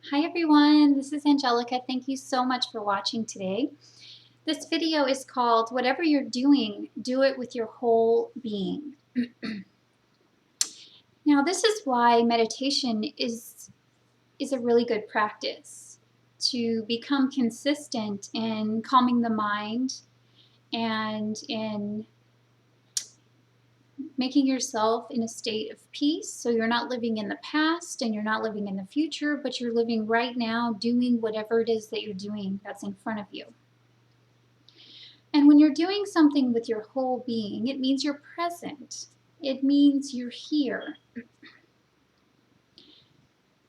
Hi everyone, this is Angelica. Thank you so much for watching today. This video is called Whatever You're Doing, Do It With Your Whole Being. Now this is why meditation is a really good practice to become consistent in calming the mind and in making yourself in a state of peace, so you're not living in the past and you're not living in the future, but you're living right now doing whatever it is that you're doing that's in front of you. And when you're doing something with your whole being, it means you're present. It means you're here.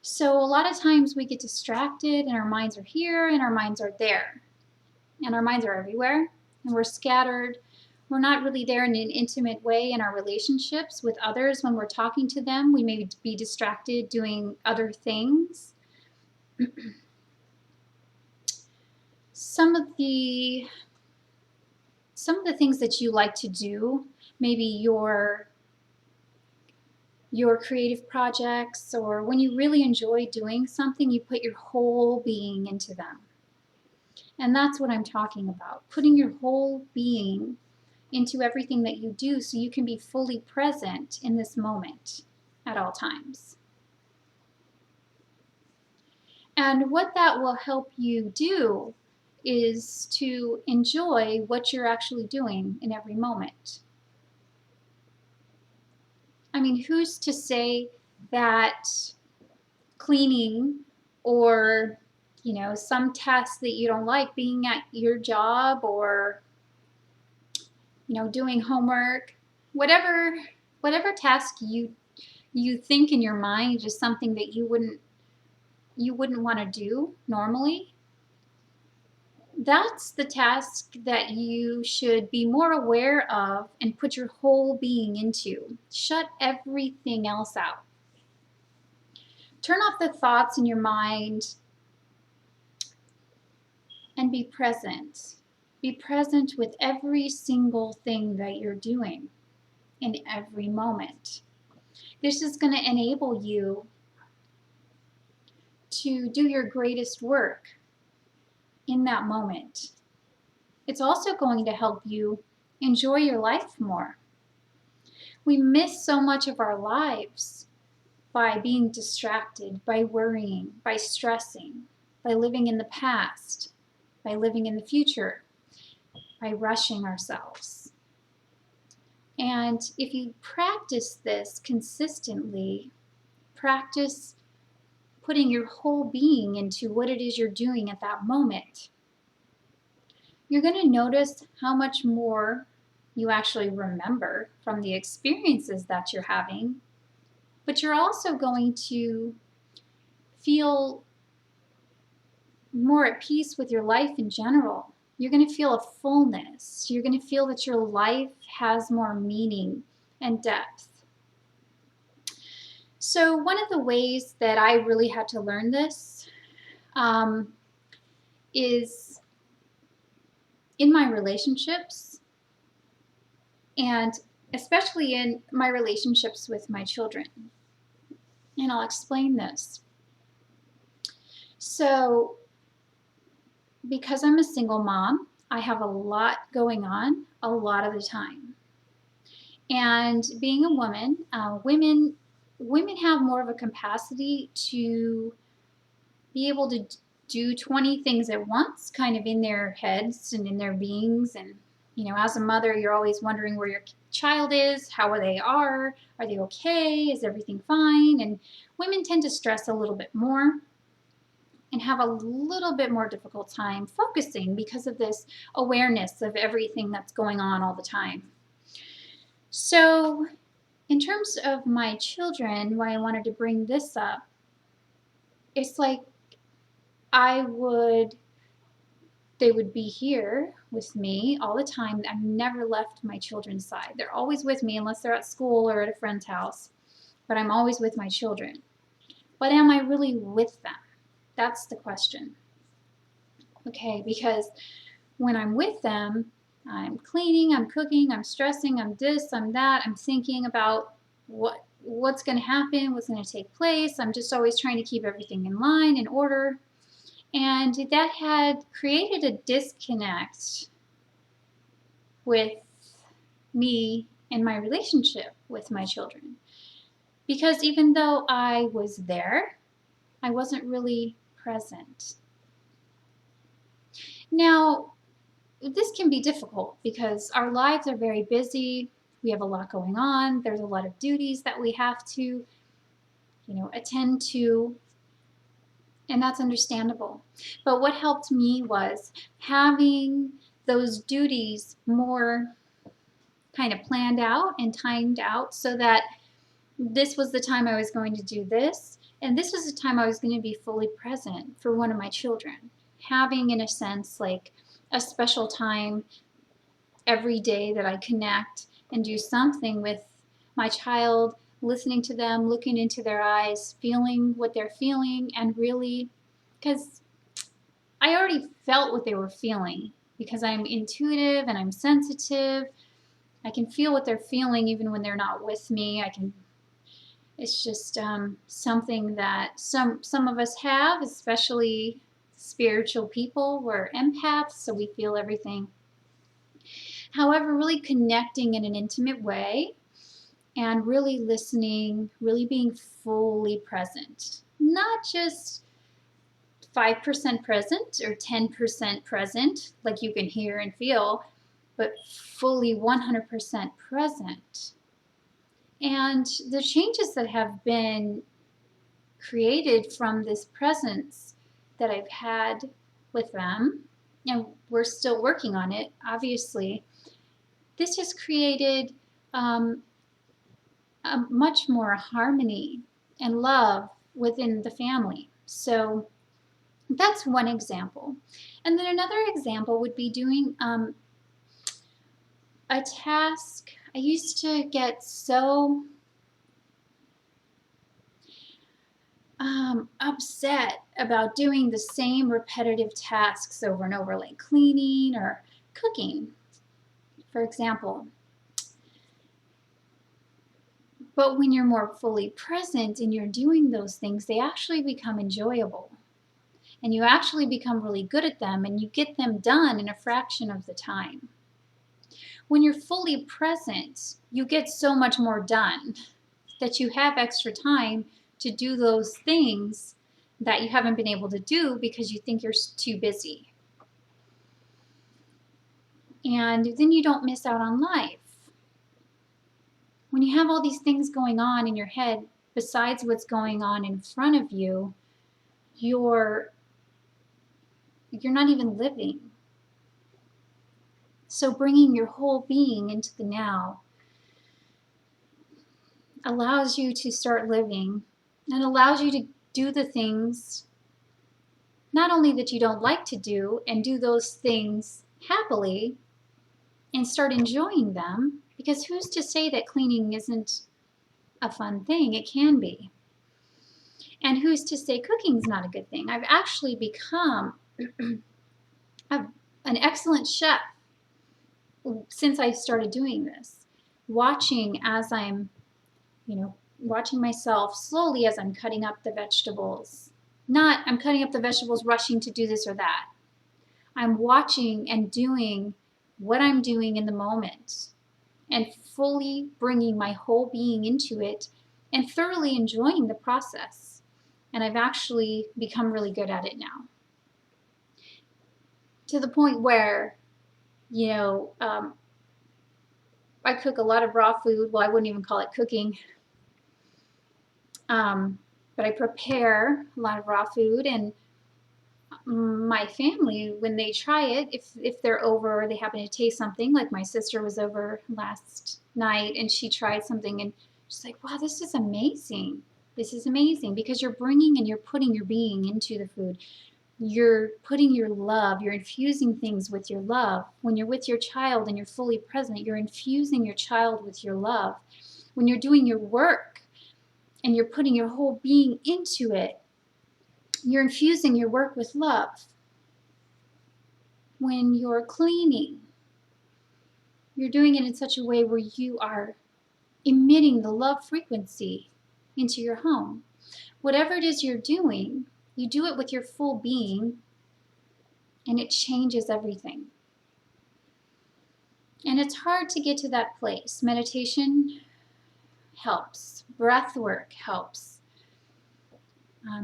So a lot of times we get distracted and our minds are here and our minds are there. And our minds are everywhere and we're scattered. We're not really there in an intimate way in our relationships with others. When we're talking to them, we may be distracted doing other things. Some of the things that you like to do, maybe your creative projects, or when you really enjoy doing something, you put your whole being into them. And that's what I'm talking about, putting your whole being into everything that you do so you can be fully present in this moment at all times. And what that will help you do is to enjoy what you're actually doing in every moment. I mean, who's to say that cleaning or, some task that you don't like, being at your job or, doing homework, whatever task you think in your mind is something that you wouldn't want to do normally, that's the task that you should be more aware of and put your whole being into. Shut everything else out. Turn off the thoughts in your mind and be present. Be present with every single thing that you're doing in every moment. This is going to enable you to do your greatest work in that moment. It's also going to help you enjoy your life more. We miss so much of our lives by being distracted, by worrying, by stressing, by living in the past, by living in the future, by rushing ourselves. And if you practice this consistently, practice putting your whole being into what it is you're doing at that moment, you're going to notice how much more you actually remember from the experiences that you're having, but you're also going to feel more at peace with your life in general. You're going to feel a fullness. You're going to feel that your life has more meaning and depth. So one of the ways that I really had to learn this is in my relationships, and especially in my relationships with my children. And I'll explain this. So because I'm a single mom, I have a lot going on a lot of the time. And being a woman, women have more of a capacity to be able to do 20 things at once, kind of in their heads and in their beings. And, as a mother, you're always wondering where your child is, how they are they okay, is everything fine? And women tend to stress a little bit more and have a little bit more difficult time focusing because of this awareness of everything that's going on all the time. So in terms of my children, why I wanted to bring this up, it's like they would be here with me all the time. I've never left my children's side. They're always with me unless they're at school or at a friend's house, but I'm always with my children. But am I really with them? That's the question. Okay, because when I'm with them, I'm cleaning, I'm cooking, I'm stressing, I'm this, I'm that, I'm thinking about what what's going to happen, what's going to take place. I'm just always trying to keep everything in line, in order. And that had created a disconnect with me and my relationship with my children. Because even though I was there, I wasn't really present. Now, this can be difficult because our lives are very busy. We have a lot going on. There's a lot of duties that we have to, attend to, and that's understandable. But what helped me was having those duties more kind of planned out and timed out, so that this was the time I was going to do this, and this was the time I was going to be fully present for one of my children. Having, in a sense, like a special time every day that I connect and do something with my child, listening to them, looking into their eyes, feeling what they're feeling, and really, because I already felt what they were feeling, because I'm intuitive and I'm sensitive. I can feel what they're feeling even when they're not with me. It's just something that some of us have, especially spiritual people. We're empaths, so we feel everything. However, really connecting in an intimate way and really listening, really being fully present. Not just 5% present or 10% present, like you can hear and feel, but fully 100% present. And the changes that have been created from this presence that I've had with them, and we're still working on it, obviously, this has created a much more harmony and love within the family. So that's one example. And then another example would be doing a task. I used to get so upset about doing the same repetitive tasks over and over, like cleaning or cooking, for example. But when you're more fully present and you're doing those things, they actually become enjoyable. And you actually become really good at them, and you get them done in a fraction of the time. When you're fully present, you get so much more done that you have extra time to do those things that you haven't been able to do because you think you're too busy. And then you don't miss out on life. When you have all these things going on in your head besides what's going on in front of you, you're not even living. So bringing your whole being into the now allows you to start living, and allows you to do the things not only that you don't like to do, and do those things happily and start enjoying them, because who's to say that cleaning isn't a fun thing? It can be. And who's to say cooking's not a good thing? I've actually become an excellent chef since I started doing this, watching as I'm, watching myself slowly as I'm cutting up the vegetables. Not I'm cutting up the vegetables rushing to do this or that. I'm watching and doing what I'm doing in the moment and fully bringing my whole being into it and thoroughly enjoying the process. And I've actually become really good at it now. To the point where, I cook a lot of raw food. Well, I wouldn't even call it cooking. But I prepare a lot of raw food, and my family, when they try it, if they're over or they happen to taste something, like my sister was over last night and she tried something and she's like, wow, this is amazing. This is amazing, because you're bringing and you're putting your being into the food. You're putting your love, you're infusing things with your love. When you're with your child and you're fully present, you're infusing your child with your love. When you're doing your work and you're putting your whole being into it, you're infusing your work with love. When you're cleaning, you're doing it in such a way where you are emitting the love frequency into your home. Whatever it is you're doing, you do it with your full being, and it changes everything. And it's hard to get to that place. Meditation helps. Breath work helps.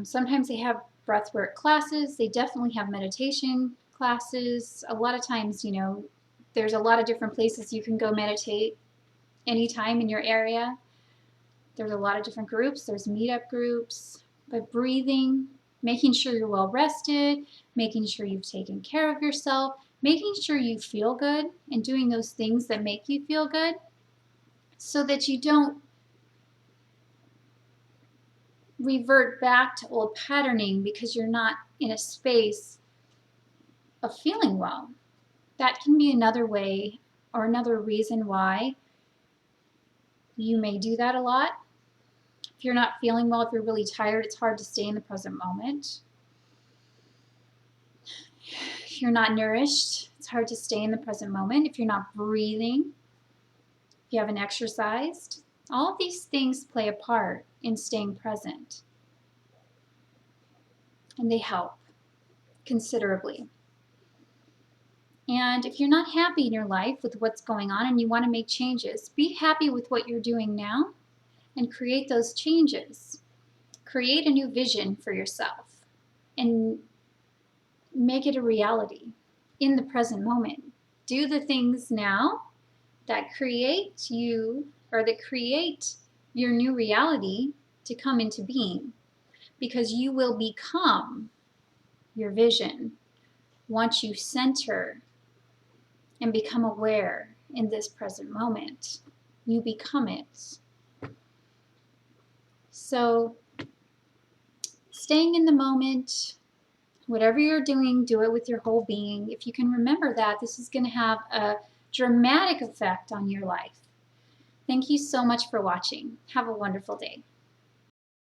Sometimes they have breath work classes. They definitely have meditation classes. A lot of times, there's a lot of different places you can go meditate anytime in your area. There's a lot of different groups. There's meetup groups. But breathing, making sure you're well rested, making sure you've taken care of yourself, making sure you feel good, and doing those things that make you feel good so that you don't revert back to old patterning because you're not in a space of feeling well. That can be another way or another reason why you may do that a lot. If you're not feeling well, if you're really tired, it's hard to stay in the present moment. If you're not nourished, it's hard to stay in the present moment. If you're not breathing, if you haven't exercised, all of these things play a part in staying present. And they help considerably. And if you're not happy in your life with what's going on and you want to make changes, be happy with what you're doing now and create those changes. Create a new vision for yourself and make it a reality in the present moment. Do the things now that create you, or that create your new reality to come into being, because you will become your vision once you center and become aware in this present moment. You become it. So staying in the moment, whatever you're doing, do it with your whole being. If you can remember that, this is going to have a dramatic effect on your life. Thank you so much for watching. Have a wonderful day.